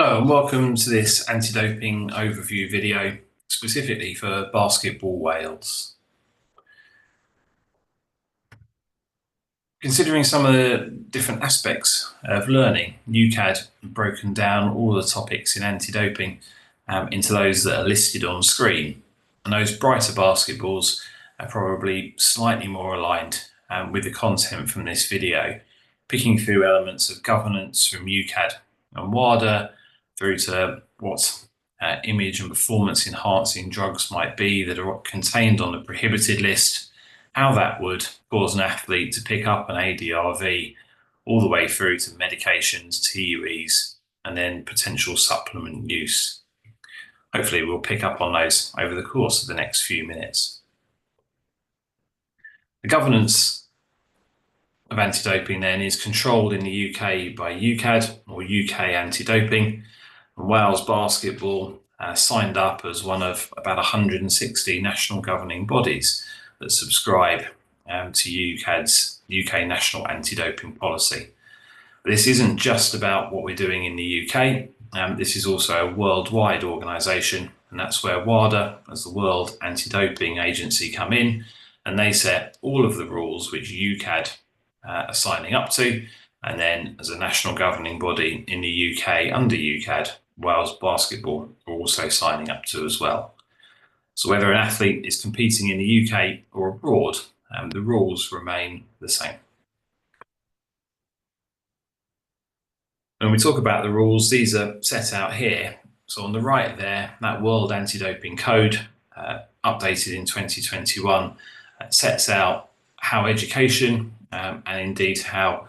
Hello and welcome to this anti-doping overview video specifically for basketball Wales. Considering some of the different aspects of learning, UCAD have broken down all the topics in anti-doping into those that are listed on screen. And those brighter basketballs are probably slightly more aligned with the content from this video, picking through elements of governance from UCAD and WADA through to what image and performance enhancing drugs might be that are contained on the prohibited list, how that would cause an athlete to pick up an ADRV all the way through to medications, TUEs, and then potential supplement use. Hopefully we'll pick up on those over the course of the next few minutes. The governance of anti-doping then is controlled in the UK by UCAD or UK Anti-Doping, and Wales Basketball signed up as one of about 160 national governing bodies that subscribe to UCAD's UK National Anti-Doping Policy. But this isn't just about what we're doing in the UK. This is also a worldwide organisation, and that's where WADA, as the World Anti-Doping Agency, come in, and they set all of the rules which UCAD are signing up to, and then as a national governing body in the UK under UCAD, Wales Basketball are also signing up to as well. So whether an athlete is competing in the UK or abroad, the rules remain the same. When we talk about the rules, these are set out here. So on the right there, that World Anti-Doping Code, updated in 2021, sets out how education and indeed how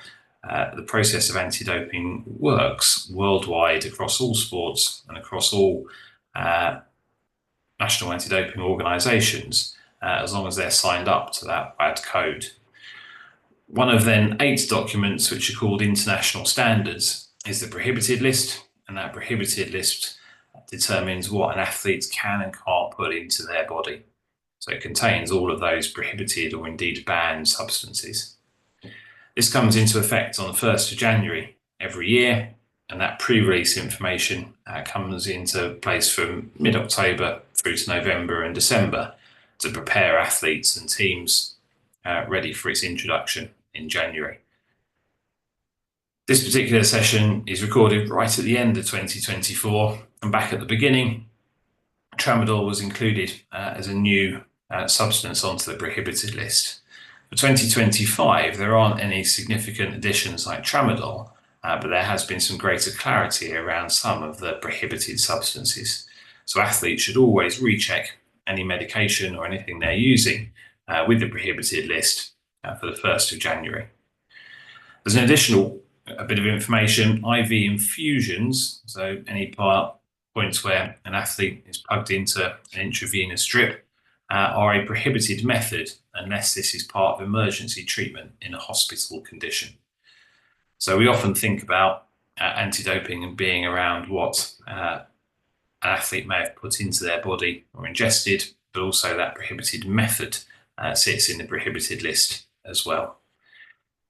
the process of anti-doping works worldwide across all sports and across all national anti-doping organisations, as long as they're signed up to that WAD code. One of then 8 documents which are called international standards is the prohibited list, and that prohibited list determines what an athlete can and can't put into their body. So it contains all of those prohibited or indeed banned substances. This comes into effect on the 1st of January every year, and that pre-release information comes into place from mid-October through to November and December to prepare athletes and teams ready for its introduction in January. This particular session is recorded right at the end of 2024, and back at the beginning, tramadol was included as a new substance onto the prohibited list. For 2025, there aren't any significant additions like tramadol, but there has been some greater clarity around some of the prohibited substances. So athletes should always recheck any medication or anything they're using with the prohibited list for the 1st of January. There's an additional bit of information: IV infusions, so any points where an athlete is plugged into an intravenous drip, are a prohibited method unless this is part of emergency treatment in a hospital condition. So we often think about anti-doping and being around what an athlete may have put into their body or ingested, but also that prohibited method sits in the prohibited list as well.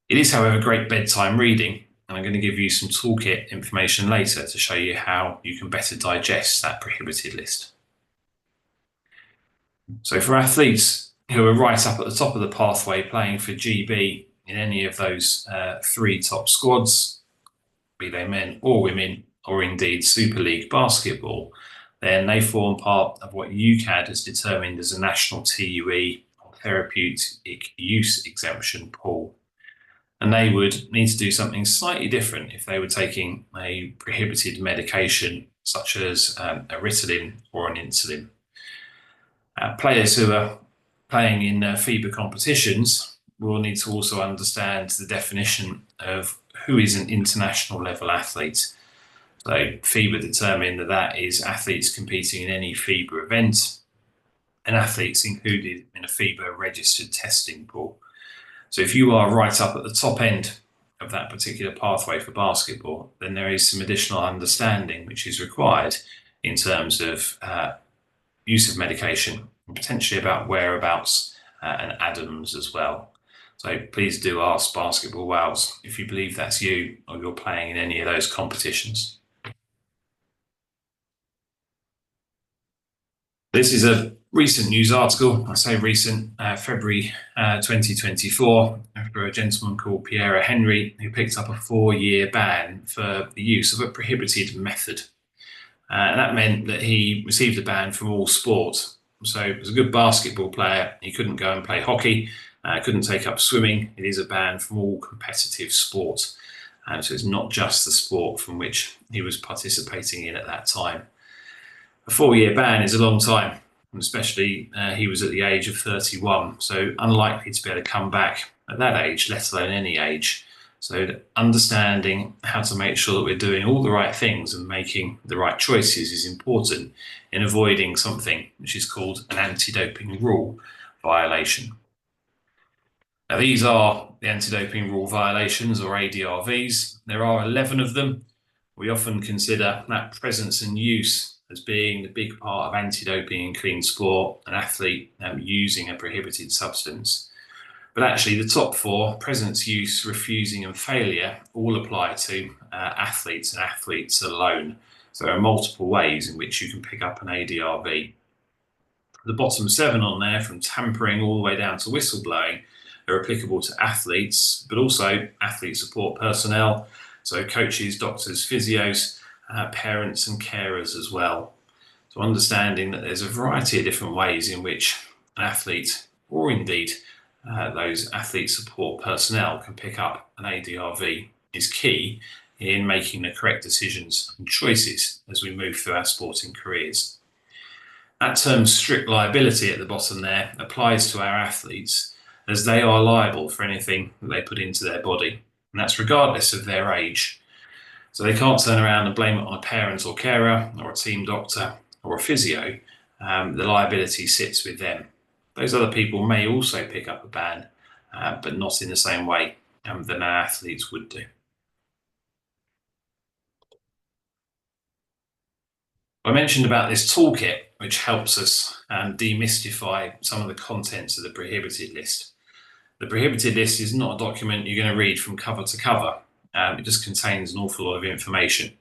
It is, however, great bedtime reading, and I'm going to give you some toolkit information later to show you how you can better digest that prohibited list. So for athletes who are right up at the top of the pathway playing for GB in any of those 3 top squads, be they men or women, or indeed Super League basketball, then they form part of what UCAD has determined as a national TUE or therapeutic use exemption pool. And they would need to do something slightly different if they were taking a prohibited medication such as a Ritalin or an insulin. Players who are playing in FIBA competitions will need to also understand the definition of who is an international level athlete. So FIBA determined that is athletes competing in any FIBA event and athletes included in a FIBA registered testing pool. So if you are right up at the top end of that particular pathway for basketball, then there is some additional understanding which is required in terms of use of medication, and potentially about whereabouts and ADAMS as well. So please do ask Basketball Wales if you believe that's you or you're playing in any of those competitions. This is a recent news article. I say recent, February 2024, for a gentleman called Pierre Henry, who picked up a 4-year ban for the use of a prohibited method. And that meant that he received a ban from all sport. So he was a good basketball player. He couldn't go and play hockey, couldn't take up swimming. It is a ban from all competitive sport. So it's not just the sport from which he was participating in at that time. A 4-year ban is a long time, and especially he was at the age of 31, so unlikely to be able to come back at that age, let alone any age. So understanding how to make sure that we're doing all the right things and making the right choices is important in avoiding something which is called an anti-doping rule violation. Now, these are the anti-doping rule violations, or ADRVs. There are 11 of them. We often consider that presence and use as being the big part of anti-doping in clean sport, an athlete using a prohibited substance. But actually, the top 4, presence, use, refusing, and failure, all apply to athletes and athletes alone. So there are multiple ways in which you can pick up an ADRV. The bottom 7 on there, from tampering all the way down to whistleblowing, are applicable to athletes, but also athlete support personnel, so coaches, doctors, physios, parents and carers as well. So understanding that there's a variety of different ways in which an athlete, or indeed those athlete support personnel, can pick up an ADRV is key in making the correct decisions and choices as we move through our sporting careers. That term strict liability at the bottom there applies to our athletes, as they are liable for anything that they put into their body, and that's regardless of their age. So they can't turn around and blame it on a parent or carer or a team doctor or a physio. The liability sits with them. Those other people may also pick up a ban, but not in the same way that our athletes would do. I mentioned about this toolkit, which helps us demystify some of the contents of the prohibited list. The prohibited list is not a document you're going to read from cover to cover. It just contains an awful lot of information.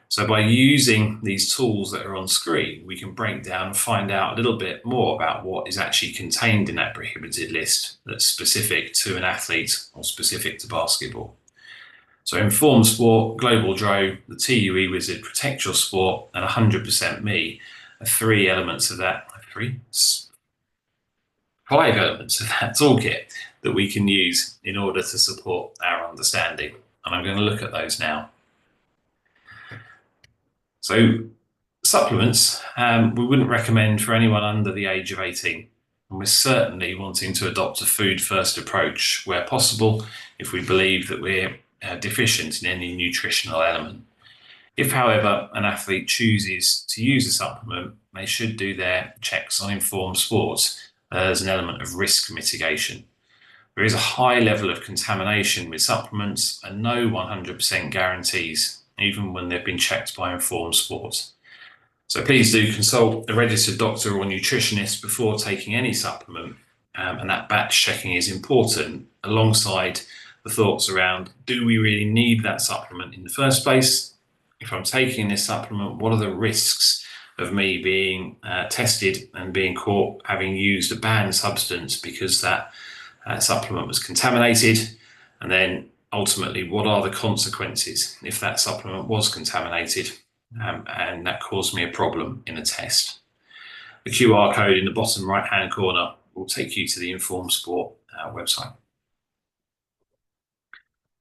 So by using these tools that are on screen, we can break down and find out a little bit more about what is actually contained in that prohibited list that's specific to an athlete or specific to basketball. So Informed Sport, Global Dro, the TUE Wizard, Protect Your Sport, and 100% Me are 3 elements of that. 5 elements of that toolkit that we can use in order to support our understanding. And I'm going to look at those now. So supplements, we wouldn't recommend for anyone under the age of 18. And we're certainly wanting to adopt a food first approach where possible if we believe that we're deficient in any nutritional element. If, however, an athlete chooses to use a supplement, they should do their checks on Informed Sports as an element of risk mitigation. There is a high level of contamination with supplements and no 100% guarantees, even when they've been checked by Informed Sports. So please do consult a registered doctor or nutritionist before taking any supplement, and that batch checking is important alongside the thoughts around, do we really need that supplement in the first place? If I'm taking this supplement, what are the risks of me being tested and being caught having used a banned substance because that supplement was contaminated? And then ultimately, what are the consequences if that supplement was contaminated and that caused me a problem in a test? The QR code in the bottom right hand corner will take you to the Informed Sport website.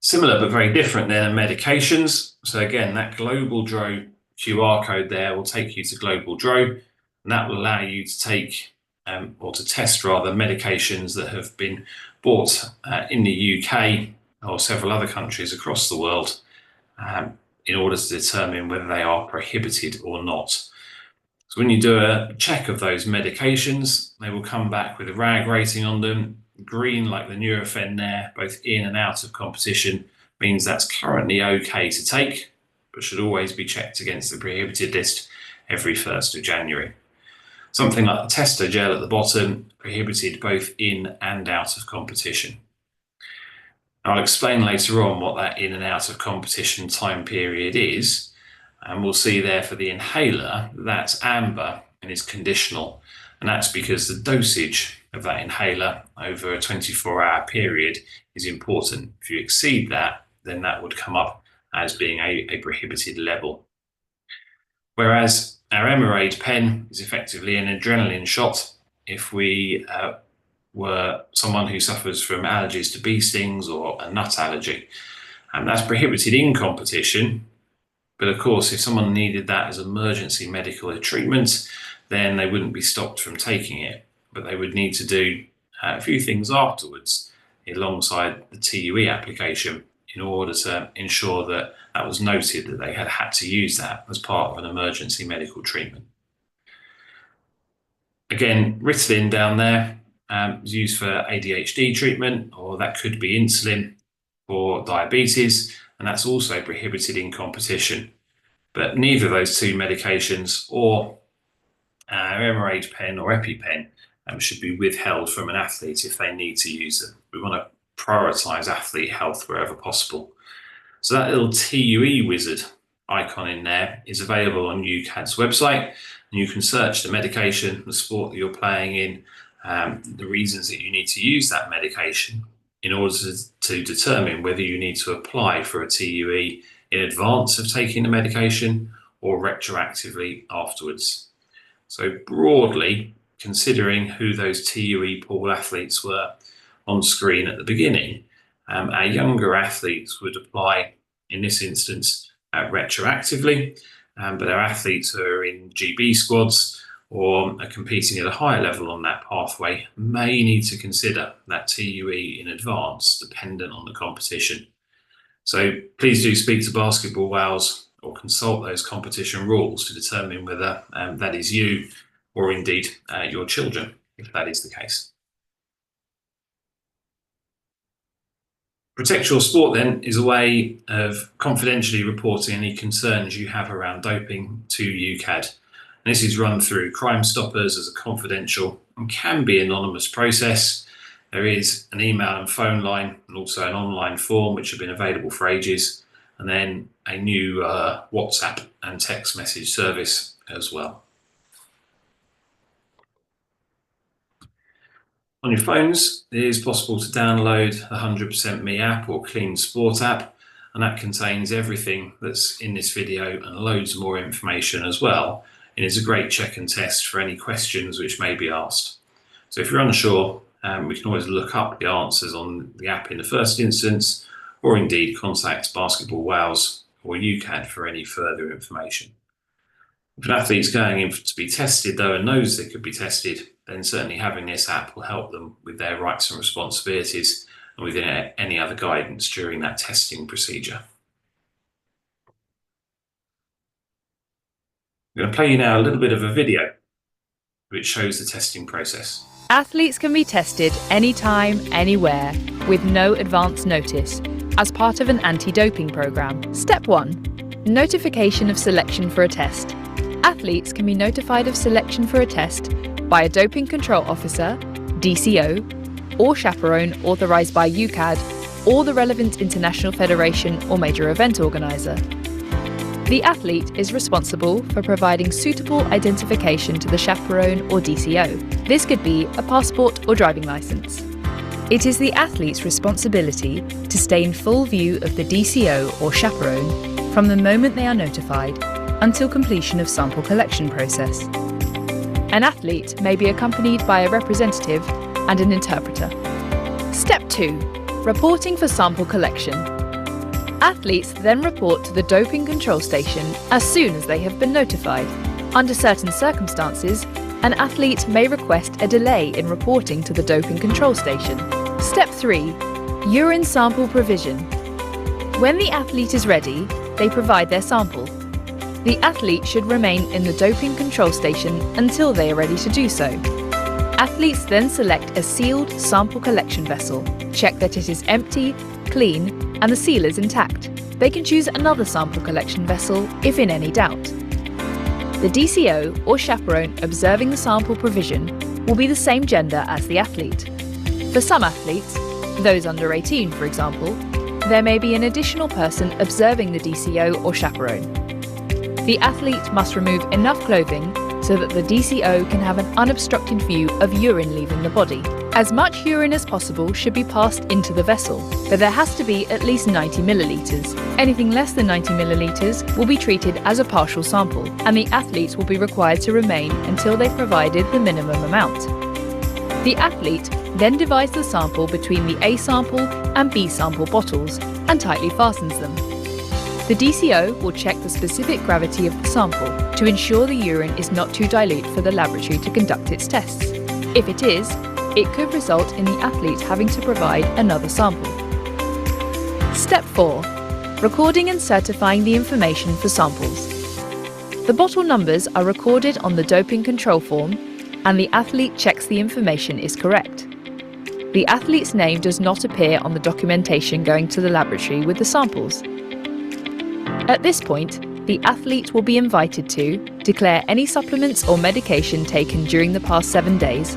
Similar but very different then are medications. So again, that Global Dro QR code there will take you to Global Dro, and that will allow you to take or to test rather medications that have been bought in the UK or several other countries across the world in order to determine whether they are prohibited or not. So when you do a check of those medications, they will come back with a RAG rating on them. Green, like the Nurofen there, both in and out of competition, means that's currently okay to take, but should always be checked against the prohibited list every 1st of January. Something like the Testo gel at the bottom, prohibited both in and out of competition. I'll explain later on what that in and out of competition time period is, and we'll see there for the inhaler, that's amber, and is conditional. And that's because the dosage of that inhaler over a 24-hour period is important. If you exceed that, then that would come up as being a prohibited level. Whereas our Emerade pen is effectively an adrenaline shot. If we were someone who suffers from allergies to bee stings or a nut allergy, and that's prohibited in competition. But of course, if someone needed that as emergency medical treatment, then they wouldn't be stopped from taking it. But they would need to do a few things afterwards alongside the TUE application in order to ensure that that was noted that they had to use that as part of an emergency medical treatment. Again, Ritalin down there is used for ADHD treatment, or that could be insulin for diabetes, and that's also prohibited in competition. But neither of those two medications or Emerade pen or EpiPen should be withheld from an athlete if they need to use them. We want to prioritise athlete health wherever possible. So that little TUE wizard icon in there is available on UCAD's website, and you can search the medication, the sport that you're playing in, the reasons that you need to use that medication in order to determine whether you need to apply for a TUE in advance of taking the medication or retroactively afterwards. So broadly, considering who those TUE pool athletes were on screen at the beginning, our younger athletes would apply, in this instance, retroactively, but our athletes who are in GB squads or are competing at a higher level on that pathway may need to consider that TUE in advance, dependent on the competition. So please do speak to Basketball Wales or consult those competition rules to determine whether that is you or indeed your children, if that is the case. Protect Your Sport then is a way of confidentially reporting any concerns you have around doping to UCAD. And this is run through Crime Stoppers as a confidential and can be anonymous process. There is an email and phone line and also an online form which have been available for ages, and then a new WhatsApp and text message service as well. On your phones, it is possible to download the 100% Me app or Clean Sport app, and that contains everything that's in this video and loads more information as well. And it's a great check and test for any questions which may be asked. So if you're unsure, we can always look up the answers on the app in the first instance, or indeed contact Basketball Wales or UCAD for any further information. If an athlete's going in to be tested though and knows they could be tested, then certainly having this app will help them with their rights and responsibilities and with any other guidance during that testing procedure. I'm going to play you now a little bit of a video which shows the testing process. Athletes can be tested anytime, anywhere, with no advance notice, as part of an anti-doping programme. Step 1. Notification of selection for a test. Athletes can be notified of selection for a test by a doping control officer, DCO, or chaperone authorised by UCAD or the relevant international federation or major event organiser. The athlete is responsible for providing suitable identification to the chaperone or DCO. This could be a passport or driving licence. It is the athlete's responsibility to stay in full view of the DCO or chaperone from the moment they are notified until completion of sample collection process. An athlete may be accompanied by a representative and an interpreter. Step 2. Reporting for sample collection. Athletes then report to the doping control station as soon as they have been notified. Under certain circumstances, an athlete may request a delay in reporting to the doping control station. Step 3. Urine sample provision. When the athlete is ready, they provide their sample. The athlete should remain in the doping control station until they are ready to do so. Athletes then select a sealed sample collection vessel, check that it is empty, clean, and the seal is intact. They can choose another sample collection vessel if in any doubt. The DCO or chaperone observing the sample provision will be the same gender as the athlete. For some athletes, those under 18 for example, there may be an additional person observing the DCO or chaperone. The athlete must remove enough clothing so that the DCO can have an unobstructed view of urine leaving the body. As much urine as possible should be passed into the vessel, but there has to be at least 90 millilitres. Anything less than 90 millilitres will be treated as a partial sample, and the athletes will be required to remain until they've provided the minimum amount. The athlete then divides the sample between the A sample and B sample bottles and tightly fastens them. The DCO will check the specific gravity of the sample to ensure the urine is not too dilute for the laboratory to conduct its tests. If it is, it could result in the athlete having to provide another sample. Step 4. Recording and certifying the information for samples. The bottle numbers are recorded on the doping control form, and the athlete checks the information is correct. The athlete's name does not appear on the documentation going to the laboratory with the samples. At this point, the athlete will be invited to declare any supplements or medication taken during the past 7 days,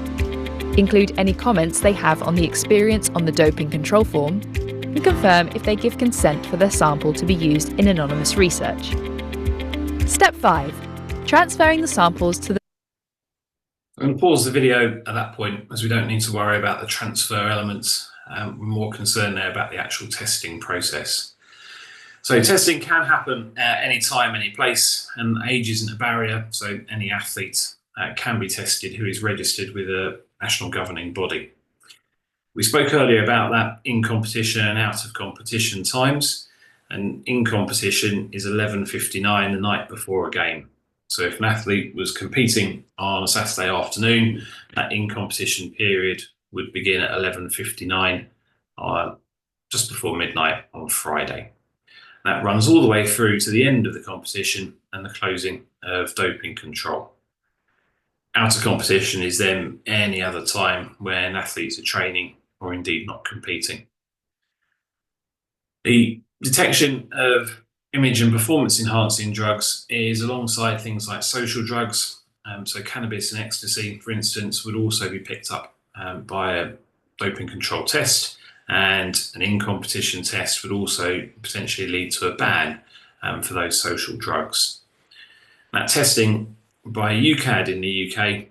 include any comments they have on the experience on the doping control form, and confirm if they give consent for their sample to be used in anonymous research. Step 5. Transferring the samples to the I'm going to pause the video at that point, as we don't need to worry about the transfer elements. We're more concerned there about the actual testing process. So testing can happen at any time, any place, and age isn't a barrier. So any athlete can be tested who is registered with a national governing body. We spoke earlier about that in competition and out of competition times, and in competition is 11:59 the night before a game. So if an athlete was competing on a Saturday afternoon, that in competition period would begin at 11:59 just before midnight on Friday. That runs all the way through to the end of the competition and the closing of doping control. Out of competition is then any other time when athletes are training or indeed not competing. The detection of image and performance enhancing drugs is alongside things like social drugs. So cannabis and ecstasy, for instance, would also be picked up by a doping control test, and an in-competition test would also potentially lead to a ban for those social drugs. That testing by UCAD in the UK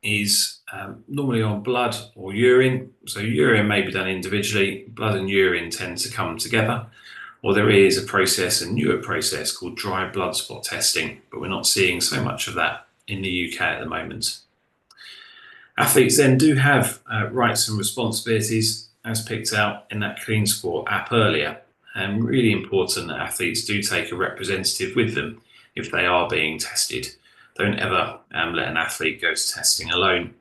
is normally on blood or urine. So urine may be done individually, blood and urine tend to come together. Or there is a process, a newer process called dry blood spot testing, but we're not seeing so much of that in the UK at the moment. Athletes then do have rights and responsibilities as picked out in that Clean Sport app earlier, and really important that athletes do take a representative with them if they are being tested. Don't ever let an athlete go to testing alone,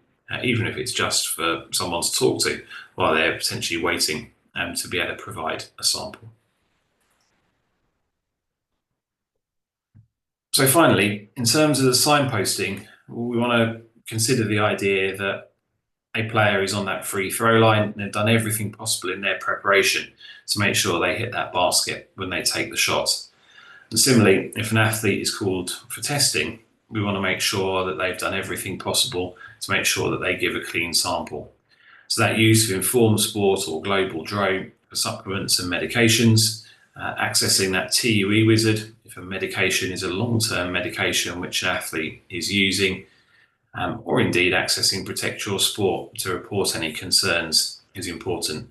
even if it's just for someone to talk to while they're potentially waiting to be able to provide a sample. So finally, in terms of the signposting, we want to consider the idea that a player is on that free throw line and they've done everything possible in their preparation to make sure they hit that basket when they take the shot. And similarly, if an athlete is called for testing, we want to make sure that they've done everything possible to make sure that they give a clean sample. So that use of Informed Sport or Global Drone for supplements and medications, accessing that TUE wizard if a medication is a long-term medication which an athlete is using, or indeed accessing Protect Your Sport to report any concerns is important.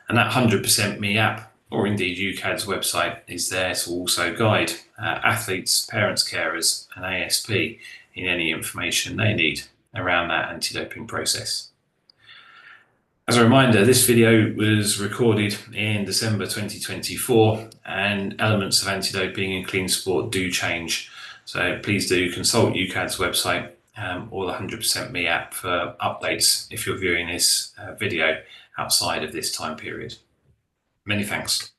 And that 100% Me app, or indeed UCAD's website, is there to also guide athletes, parents, carers and ASP in any information they need around that anti-doping process. As a reminder, this video was recorded in December 2024 and elements of anti-doping and clean sport do change. So please do consult UCAD's website or the 100% Me app for updates if you're viewing this video outside of this time period. Many thanks.